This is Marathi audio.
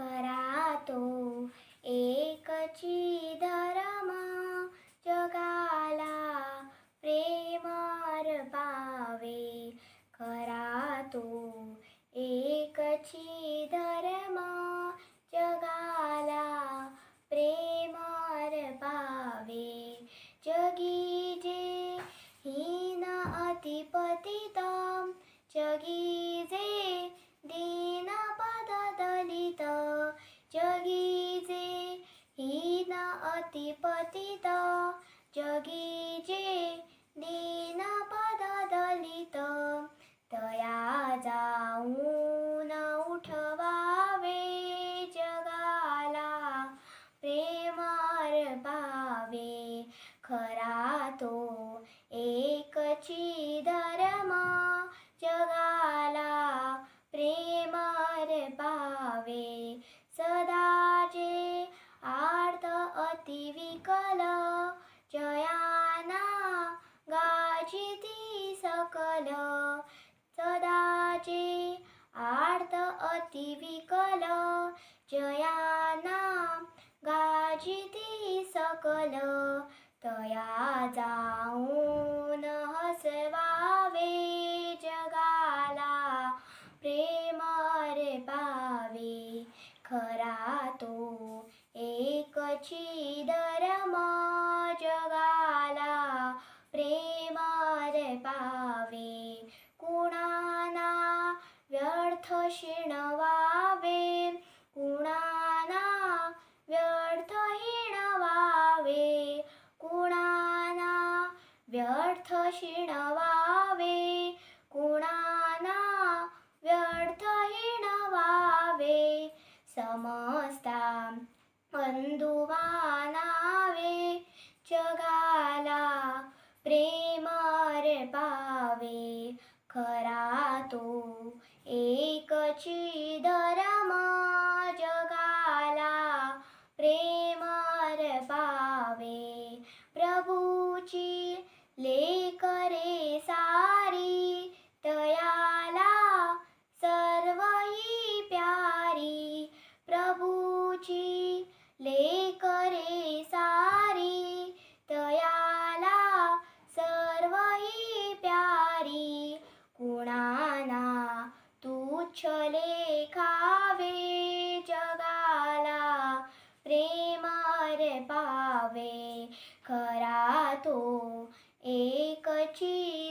खरा तो एकची धर्म जगाला प्रेम अर्पावे. खरा तो एकची धर्म जगाला प्रेम अर्पावे. जगी जे हीन अतिपतित, जगी जे दीन पददलित, जगी जे हीन अतिपतित, जगी जे दीन पददलित, तया जाऊन उठवावे जगाला प्रेम अर्पावे. खरा तो एकची धर्म जगाला प्रेम अर्पावे. सदाचे आर्त अतिविकल, जयाना गाजिती सकल. सदाचे आर्त अतिविकल, जयाना गाजिती सकल, तया जाऊन हसवावे जगाला प्रेम अर्पावे. खरा तो एकची धर्म जगाला प्रेम अर्पावे. कुणाना व्यर्थ शिणवावे, कुणाना व्यर्थ हिणवावे, कुणाना व्यर्थ शिणवावे, कुणाना व्यर्थ हिणवावे. समस्ता बंधू मानावे जगाला प्रेम अर्पावे. खरा तो एकची धर्म जगाला प्रेम अर्पावे. प्रभूची लेकरे सारी, तयाला सर्वही प्यारी. प्रभूची लेकरे सारी, तयाला सर्वही प्यारी. कुणाना तुच्छ लेखावे जगाला प्रेम अर्पावे. खरा तो एकची